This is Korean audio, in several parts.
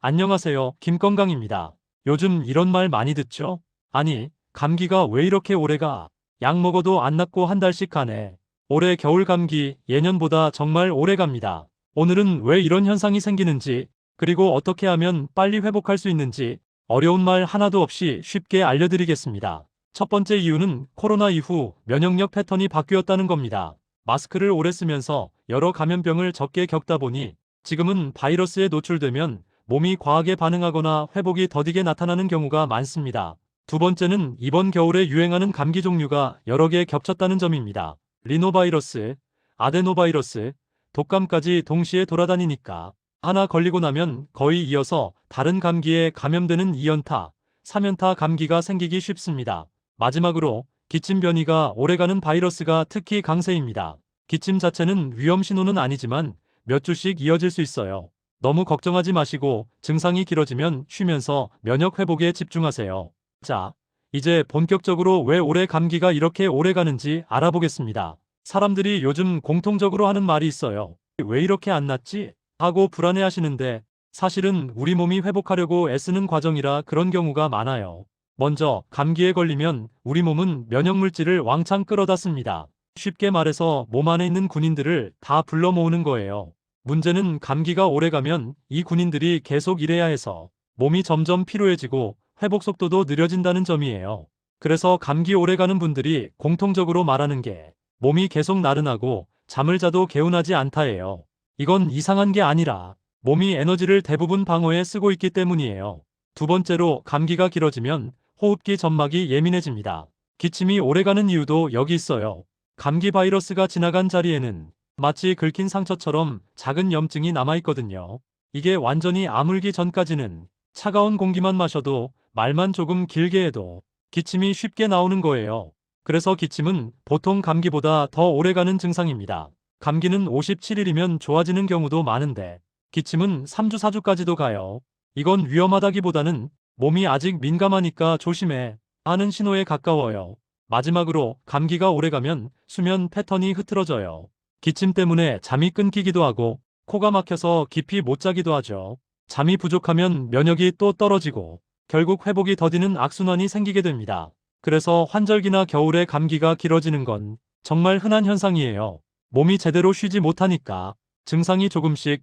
안녕하세요. 김건강입니다. 요즘 이런 말 많이 듣죠? 아니, 감기가 왜 이렇게 오래 가? 약 먹어도 안 낫고 한 달씩 가네. 올해 겨울 감기 예년보다 정말 오래 갑니다. 오늘은 왜 이런 현상이 생기는지, 그리고 어떻게 하면 빨리 회복할 수 있는지 어려운 말 하나도 없이 쉽게 알려드리겠습니다. 첫 번째 이유는 코로나 이후 면역력 패턴이 바뀌었다는 겁니다. 마스크를 오래 쓰면서 여러 감염병을 적게 겪다 보니 지금은 바이러스에 노출되면 몸이 과하게 반응하거나 회복이 더디게 나타나는 경우가 많습니다. 두 번째는 이번 겨울에 유행하는 감기 종류가 여러 개 겹쳤다는 점입니다. 리노바이러스, 아데노바이러스, 독감까지 동시에 돌아다니니까 하나 걸리고 나면 거의 이어서 다른 감기에 감염되는 2연타, 3연타 감기가 생기기 쉽습니다. 마지막으로 기침 변이가 오래가는 바이러스가 특히 강세입니다. 기침 자체는 위험 신호는 아니지만 몇 주씩 이어질 수 있어요. 너무 걱정하지 마시고 증상이 길어지면 쉬면서 면역 회복에 집중하세요. 자, 이제 본격적으로 왜 올해 감기가 이렇게 오래 가는지 알아보겠습니다. 사람들이 요즘 공통적으로 하는 말이 있어요. 왜 이렇게 안 낫지? 하고 불안해하시는데 사실은 우리 몸이 회복하려고 애쓰는 과정이라 그런 경우가 많아요. 먼저 감기에 걸리면 우리 몸은 면역 물질을 왕창 끌어다 씁니다. 쉽게 말해서 몸 안에 있는 군인들을 다 불러 모으는 거예요. 문제는 감기가 오래가면 이 군인들이 계속 일해야 해서 몸이 점점 피로해지고 회복 속도도 느려진다는 점이에요. 그래서 감기 오래가는 분들이 공통적으로 말하는 게 몸이 계속 나른하고 잠을 자도 개운하지 않다예요. 이건 이상한 게 아니라 몸이 에너지를 대부분 방어에 쓰고 있기 때문이에요. 두 번째로 감기가 길어지면 호흡기 점막이 예민해집니다. 기침이 오래가는 이유도 여기 있어요. 감기 바이러스가 지나간 자리에는 마치 긁힌 상처처럼 작은 염증이 남아있거든요. 이게 완전히 아물기 전까지는 차가운 공기만 마셔도 말만 조금 길게 해도 기침이 쉽게 나오는 거예요. 그래서 기침은 보통 감기보다 더 오래가는 증상입니다. 감기는 57일이면 좋아지는 경우도 많은데 기침은 3주, 4주까지도 가요. 이건 위험하다기보다는 몸이 아직 민감하니까 조심해 하는 신호에 가까워요. 마지막으로 감기가 오래가면 수면 패턴이 흐트러져요. 기침 때문에 잠이 끊기기도 하고 코가 막혀서 깊이 못 자기도 하죠. 잠이 부족하면 면역이 또 떨어지고 결국 회복이 더디는 악순환이 생기게 됩니다. 그래서 환절기나 겨울에 감기가 길어지는 건 정말 흔한 현상이에요. 몸이 제대로 쉬지 못하니까 증상이 조금씩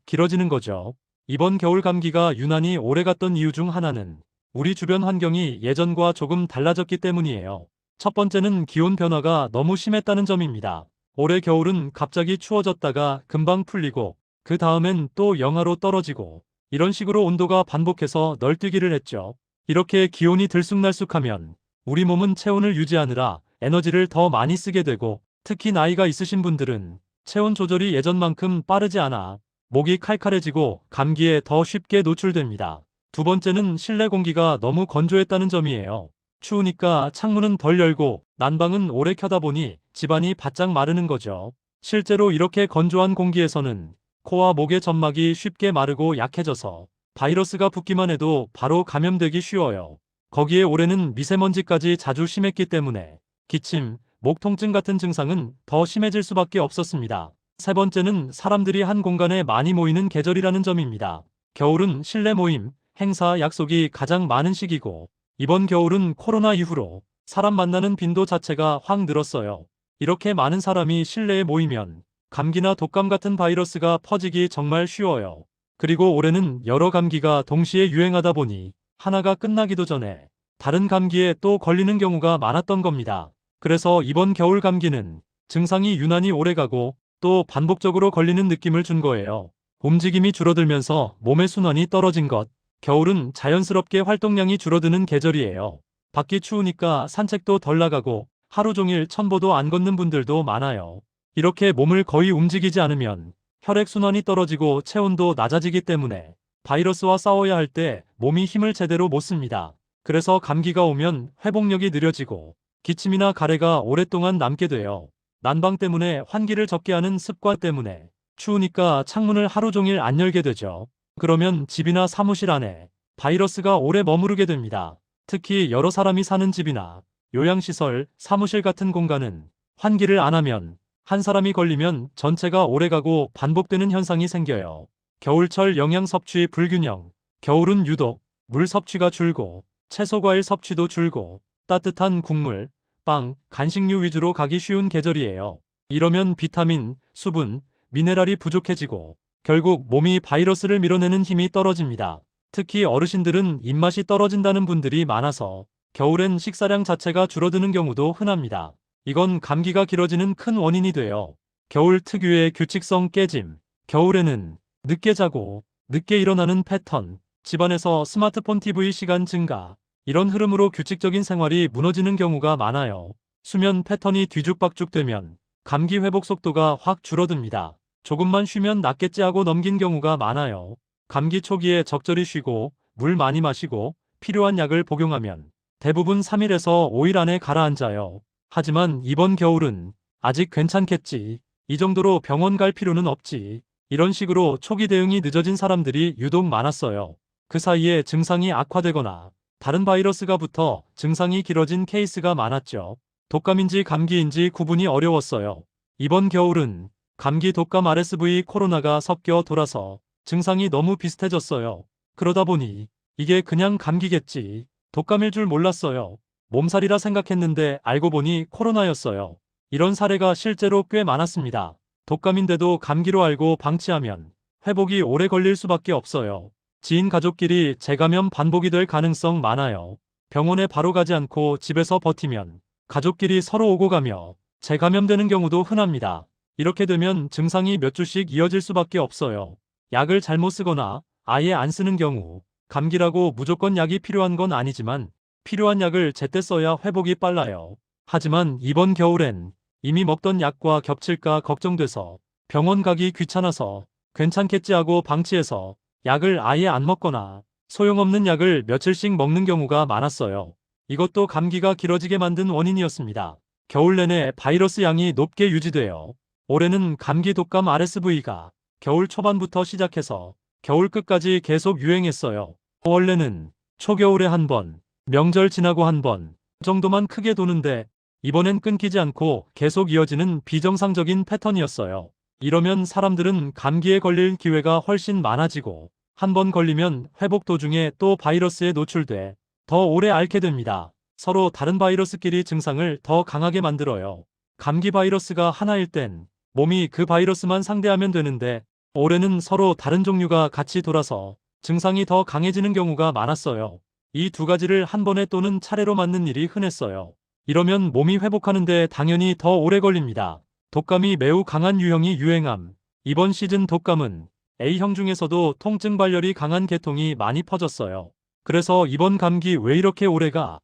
길어지는 거죠. 이번 겨울 감기가 유난히 오래갔던 이유 중 하나는 우리 주변 환경이 예전과 조금 달라졌기 때문이에요. 첫 번째는 기온 변화가 너무 심했다는 점입니다. 올해 겨울은 갑자기 추워졌다가 금방 풀리고 그 다음엔 또 영하로 떨어지고 이런 식으로 온도가 반복해서 널뛰기를 했죠. 이렇게 기온이 들쑥날쑥하면 우리 몸은 체온을 유지하느라 에너지를 더 많이 쓰게 되고 특히 나이가 있으신 분들은 체온 조절이 예전만큼 빠르지 않아 목이 칼칼해지고 감기에 더 쉽게 노출됩니다. 두 번째는 실내 공기가 너무 건조했다는 점이에요. 추우니까 창문은 덜 열고 난방은 오래 켜다 보니 집안이 바짝 마르는 거죠. 실제로 이렇게 건조한 공기에서는 코와 목의 점막이 쉽게 마르고 약해져서 바이러스가 붙기만 해도 바로 감염되기 쉬워요. 거기에 올해는 미세먼지까지 자주 심했기 때문에 기침, 목 통증 같은 증상은 더 심해질 수밖에 없었습니다. 세 번째는 사람들이 한 공간에 많이 모이는 계절이라는 점입니다. 겨울은 실내 모임, 행사, 약속이 가장 많은 시기고 이번 겨울은 코로나 이후로 사람 만나는 빈도 자체가 확 늘었어요. 이렇게 많은 사람이 실내에 모이면 감기나 독감 같은 바이러스가 퍼지기 정말 쉬워요. 그리고 올해는 여러 감기가 동시에 유행하다 보니 하나가 끝나기도 전에 다른 감기에 또 걸리는 경우가 많았던 겁니다. 그래서 이번 겨울 감기는 증상이 유난히 오래가고 또 반복적으로 걸리는 느낌을 준 거예요. 움직임이 줄어들면서 몸의 순환이 떨어진 것. 겨울은 자연스럽게 활동량이 줄어드는 계절이에요. 밖이 추우니까 산책도 덜 나가고 하루 종일 천보도 안 걷는 분들도 많아요. 이렇게 몸을 거의 움직이지 않으면 혈액순환이 떨어지고 체온도 낮아지기 때문에 바이러스와 싸워야 할 때 몸이 힘을 제대로 못 씁니다. 그래서 감기가 오면 회복력이 느려지고 기침이나 가래가 오랫동안 남게 돼요. 난방 때문에 환기를 적게 하는 습관 때문에 추우니까 창문을 하루 종일 안 열게 되죠. 그러면 집이나 사무실 안에 바이러스가 오래 머무르게 됩니다. 특히 여러 사람이 사는 집이나 요양시설, 사무실 같은 공간은 환기를 안 하면 한 사람이 걸리면 전체가 오래가고 반복되는 현상이 생겨요. 겨울철 영양 섭취 불균형. 겨울은 유독 물 섭취가 줄고 채소 과일 섭취도 줄고 따뜻한 국물, 빵, 간식류 위주로 가기 쉬운 계절이에요. 이러면 비타민, 수분, 미네랄이 부족해지고 결국 몸이 바이러스를 밀어내는 힘이 떨어집니다. 특히 어르신들은 입맛이 떨어진다는 분들이 많아서 겨울엔 식사량 자체가 줄어드는 경우도 흔합니다. 이건 감기가 길어지는 큰 원인이 돼요. 겨울 특유의 규칙성 깨짐. 겨울에는 늦게 자고 늦게 일어나는 패턴, 집안에서 스마트폰 TV 시간 증가, 이런 흐름으로 규칙적인 생활이 무너지는 경우가 많아요. 수면 패턴이 뒤죽박죽 되면 감기 회복 속도가 확 줄어듭니다. 조금만 쉬면 낫겠지 하고 넘긴 경우가 많아요. 감기 초기에 적절히 쉬고 물 많이 마시고 필요한 약을 복용하면 대부분 3일에서 5일 안에 가라앉아요. 하지만 이번 겨울은 아직 괜찮겠지. 이 정도로 병원 갈 필요는 없지. 이런 식으로 초기 대응이 늦어진 사람들이 유독 많았어요. 그 사이에 증상이 악화되거나 다른 바이러스가 붙어 증상이 길어진 케이스가 많았죠. 독감인지 감기인지 구분이 어려웠어요. 이번 겨울은 감기, 독감, RSV, 코로나가 섞여 돌아서 증상이 너무 비슷해졌어요. 그러다 보니 이게 그냥 감기겠지, 독감일 줄 몰랐어요, 몸살이라 생각했는데 알고 보니 코로나였어요. 이런 사례가 실제로 꽤 많았습니다. 독감인데도 감기로 알고 방치하면 회복이 오래 걸릴 수밖에 없어요. 지인 가족끼리 재감염 반복이 될 가능성 많아요. 병원에 바로 가지 않고 집에서 버티면 가족끼리 서로 오고 가며 재감염되는 경우도 흔합니다. 이렇게 되면 증상이 몇 주씩 이어질 수밖에 없어요. 약을 잘못 쓰거나 아예 안 쓰는 경우, 감기라고 무조건 약이 필요한 건 아니지만 필요한 약을 제때 써야 회복이 빨라요. 하지만 이번 겨울엔 이미 먹던 약과 겹칠까 걱정돼서 병원 가기 귀찮아서 괜찮겠지 하고 방치해서 약을 아예 안 먹거나 소용없는 약을 며칠씩 먹는 경우가 많았어요. 이것도 감기가 길어지게 만든 원인이었습니다. 겨울 내내 바이러스 양이 높게 유지돼요. 올해는 감기, 독감, RSV가 겨울 초반부터 시작해서 겨울 끝까지 계속 유행했어요. 원래는 초겨울에 한 번, 명절 지나고 한 번 정도만 크게 도는데 이번엔 끊기지 않고 계속 이어지는 비정상적인 패턴이었어요. 이러면 사람들은 감기에 걸릴 기회가 훨씬 많아지고 한 번 걸리면 회복 도중에 또 바이러스에 노출돼 더 오래 앓게 됩니다. 서로 다른 바이러스끼리 증상을 더 강하게 만들어요. 감기 바이러스가 하나일 땐 몸이 그 바이러스만 상대하면 되는데 올해는 서로 다른 종류가 같이 돌아서 증상이 더 강해지는 경우가 많았어요. 이 두 가지를 한 번에 또는 차례로 맞는 일이 흔했어요. 이러면 몸이 회복하는데 당연히 더 오래 걸립니다. 독감이 매우 강한 유형이 유행함. 이번 시즌 독감은 A형 중에서도 통증 발열이 강한 계통이 많이 퍼졌어요. 그래서 이번 감기 왜 이렇게 오래가?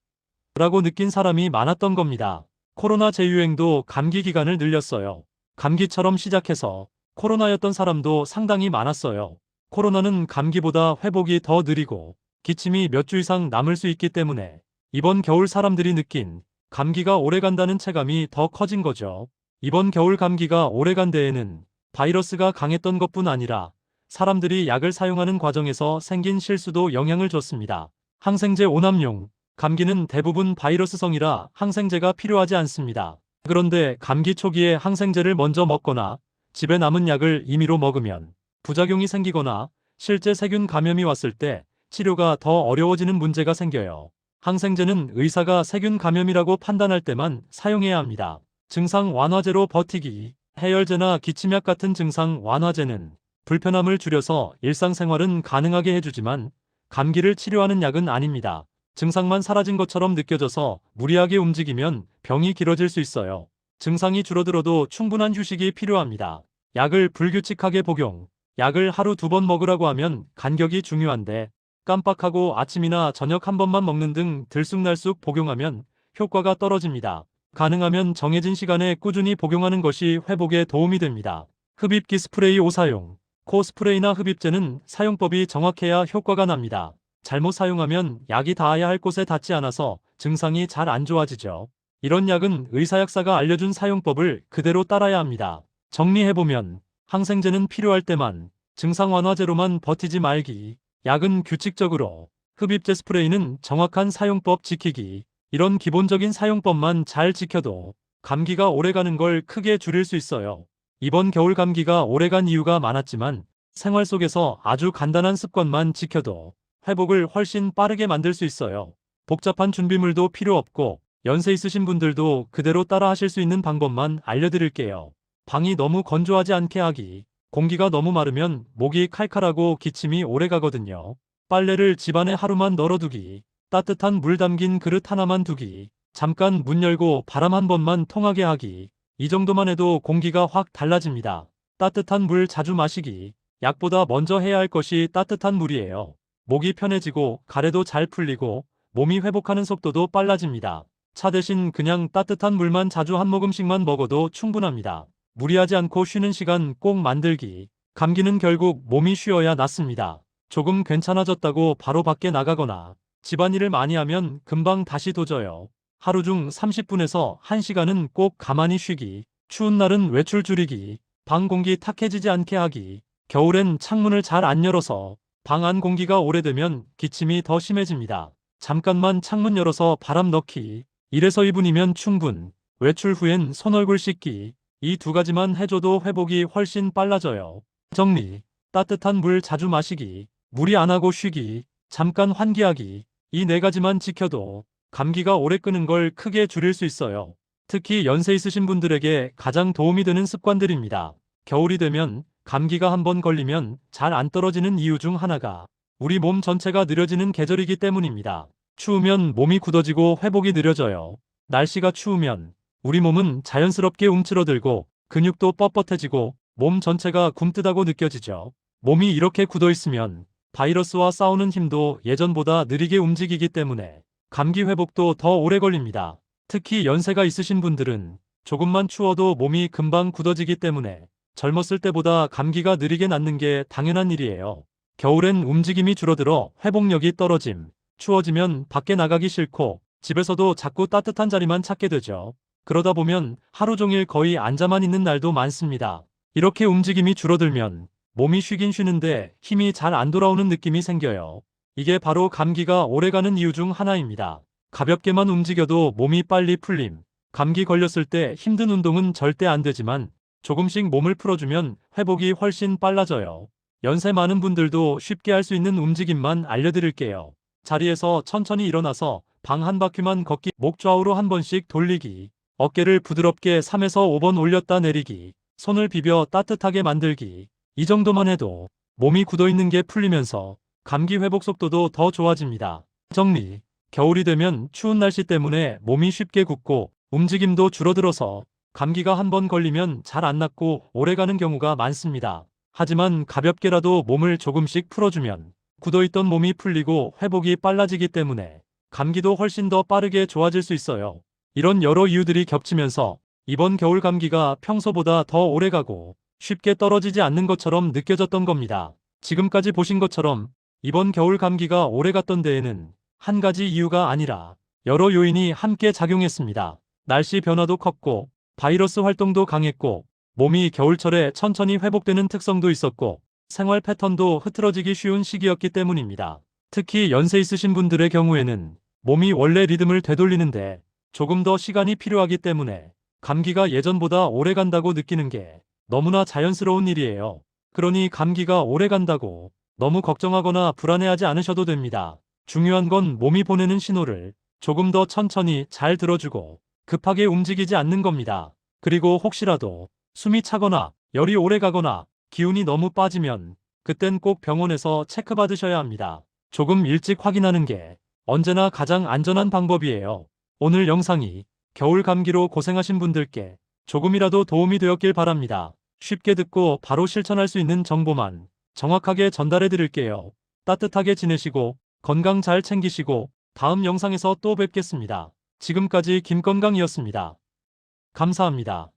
라고 느낀 사람이 많았던 겁니다. 코로나 재유행도 감기 기간을 늘렸어요. 감기처럼 시작해서 코로나였던 사람도 상당히 많았어요. 코로나는 감기보다 회복이 더 느리고 기침이 몇 주 이상 남을 수 있기 때문에 이번 겨울 사람들이 느낀 감기가 오래간다는 체감이 더 커진 거죠. 이번 겨울 감기가 오래간 데에는 바이러스가 강했던 것뿐 아니라 사람들이 약을 사용하는 과정에서 생긴 실수도 영향을 줬습니다. 항생제 오남용. 감기는 대부분 바이러스성이라 항생제가 필요하지 않습니다. 그런데 감기 초기에 항생제를 먼저 먹거나 집에 남은 약을 임의로 먹으면 부작용이 생기거나 실제 세균 감염이 왔을 때 치료가 더 어려워지는 문제가 생겨요. 항생제는 의사가 세균 감염이라고 판단할 때만 사용해야 합니다. 증상 완화제로 버티기. 해열제나 기침약 같은 증상 완화제는 불편함을 줄여서 일상생활은 가능하게 해주지만 감기를 치료하는 약은 아닙니다. 증상만 사라진 것처럼 느껴져서 무리하게 움직이면 병이 길어질 수 있어요. 증상이 줄어들어도 충분한 휴식이 필요합니다. 약을 불규칙하게 복용. 약을 하루 2번 먹으라고 하면 간격이 중요한데 깜빡하고 아침이나 저녁 한 번만 먹는 등 들쑥날쑥 복용하면 효과가 떨어집니다. 가능하면 정해진 시간에 꾸준히 복용하는 것이 회복에 도움이 됩니다. 흡입기 스프레이 오사용. 코 스프레이나 흡입제는 사용법이 정확해야 효과가 납니다. 잘못 사용하면 약이 닿아야 할 곳에 닿지 않아서 증상이 잘 안 좋아지죠. 이런 약은 의사약사가 알려준 사용법을 그대로 따라야 합니다. 정리해보면 항생제는 필요할 때만, 증상 완화제로만 버티지 말기, 약은 규칙적으로, 흡입제 스프레이는 정확한 사용법 지키기, 이런 기본적인 사용법만 잘 지켜도 감기가 오래가는 걸 크게 줄일 수 있어요. 이번 겨울 감기가 오래간 이유가 많았지만 생활 속에서 아주 간단한 습관만 지켜도 회복을 훨씬 빠르게 만들 수 있어요. 복잡한 준비물도 필요 없고 연세 있으신 분들도 그대로 따라 하실 수 있는 방법만 알려드릴게요. 방이 너무 건조하지 않게 하기. 공기가 너무 마르면 목이 칼칼하고 기침이 오래 가거든요. 빨래를 집안에 하루만 널어두기. 따뜻한 물 담긴 그릇 하나만 두기. 잠깐 문 열고 바람 한 번만 통하게 하기. 이 정도만 해도 공기가 확 달라집니다. 따뜻한 물 자주 마시기. 약보다 먼저 해야 할 것이 따뜻한 물이에요. 목이 편해지고 가래도 잘 풀리고 몸이 회복하는 속도도 빨라집니다. 차 대신 그냥 따뜻한 물만 자주 한 모금씩만 먹어도 충분합니다. 무리하지 않고 쉬는 시간 꼭 만들기. 감기는 결국 몸이 쉬어야 낫습니다. 조금 괜찮아졌다고 바로 밖에 나가거나 집안일을 많이 하면 금방 다시 도져요. 하루 중 30분에서 1시간은 꼭 가만히 쉬기. 추운 날은 외출 줄이기. 방 공기 탁해지지 않게 하기. 겨울엔 창문을 잘 안 열어서 방 안 공기가 오래되면 기침이 더 심해집니다. 잠깐만 창문 열어서 바람 넣기. 1에서 2분이면 충분. 외출 후엔 손 얼굴 씻기. 이 두 가지만 해줘도 회복이 훨씬 빨라져요. 정리. 따뜻한 물 자주 마시기. 무리 안 하고 쉬기. 잠깐 환기하기. 이 네 가지만 지켜도 감기가 오래 끄는 걸 크게 줄일 수 있어요. 특히 연세 있으신 분들에게 가장 도움이 되는 습관들입니다. 겨울이 되면 감기가 한번 걸리면 잘 안 떨어지는 이유 중 하나가 우리 몸 전체가 느려지는 계절이기 때문입니다. 추우면 몸이 굳어지고 회복이 느려져요. 날씨가 추우면 우리 몸은 자연스럽게 움츠러들고 근육도 뻣뻣해지고 몸 전체가 굼뜨다고 느껴지죠. 몸이 이렇게 굳어 있으면 바이러스와 싸우는 힘도 예전보다 느리게 움직이기 때문에 감기 회복도 더 오래 걸립니다. 특히 연세가 있으신 분들은 조금만 추워도 몸이 금방 굳어지기 때문에 젊었을 때보다 감기가 느리게 낫는 게 당연한 일이에요. 겨울엔 움직임이 줄어들어 회복력이 떨어짐. 추워지면 밖에 나가기 싫고 집에서도 자꾸 따뜻한 자리만 찾게 되죠. 그러다 보면 하루 종일 거의 앉아만 있는 날도 많습니다. 이렇게 움직임이 줄어들면 몸이 쉬긴 쉬는데 힘이 잘 안 돌아오는 느낌이 생겨요. 이게 바로 감기가 오래가는 이유 중 하나입니다. 가볍게만 움직여도 몸이 빨리 풀림. 감기 걸렸을 때 힘든 운동은 절대 안 되지만 조금씩 몸을 풀어주면 회복이 훨씬 빨라져요. 연세 많은 분들도 쉽게 할 수 있는 움직임만 알려드릴게요. 자리에서 천천히 일어나서 방 한 바퀴만 걷기, 목 좌우로 한 번씩 돌리기, 어깨를 부드럽게 3에서 5번 올렸다 내리기, 손을 비벼 따뜻하게 만들기. 이 정도만 해도 몸이 굳어있는 게 풀리면서 감기 회복 속도도 더 좋아집니다. 정리. 겨울이 되면 추운 날씨 때문에 몸이 쉽게 굳고 움직임도 줄어들어서 감기가 한번 걸리면 잘 안 낫고 오래가는 경우가 많습니다. 하지만 가볍게라도 몸을 조금씩 풀어주면 굳어있던 몸이 풀리고 회복이 빨라지기 때문에 감기도 훨씬 더 빠르게 좋아질 수 있어요. 이런 여러 이유들이 겹치면서 이번 겨울 감기가 평소보다 더 오래가고 쉽게 떨어지지 않는 것처럼 느껴졌던 겁니다. 지금까지 보신 것처럼 이번 겨울 감기가 오래갔던 데에는 한 가지 이유가 아니라 여러 요인이 함께 작용했습니다. 날씨 변화도 컸고 바이러스 활동도 강했고 몸이 겨울철에 천천히 회복되는 특성도 있었고 생활 패턴도 흐트러지기 쉬운 시기였기 때문입니다. 특히 연세 있으신 분들의 경우에는 몸이 원래 리듬을 되돌리는데 조금 더 시간이 필요하기 때문에 감기가 예전보다 오래 간다고 느끼는 게 너무나 자연스러운 일이에요. 그러니 감기가 오래 간다고 너무 걱정하거나 불안해하지 않으셔도 됩니다. 중요한 건 몸이 보내는 신호를 조금 더 천천히 잘 들어주고 급하게 움직이지 않는 겁니다. 그리고 혹시라도 숨이 차거나 열이 오래 가거나 기운이 너무 빠지면 그땐 꼭 병원에서 체크받으셔야 합니다. 조금 일찍 확인하는 게 언제나 가장 안전한 방법이에요. 오늘 영상이 겨울 감기로 고생하신 분들께 조금이라도 도움이 되었길 바랍니다. 쉽게 듣고 바로 실천할 수 있는 정보만 정확하게 전달해 드릴게요. 따뜻하게 지내시고 건강 잘 챙기시고 다음 영상에서 또 뵙겠습니다. 지금까지 김건강이었습니다. 감사합니다.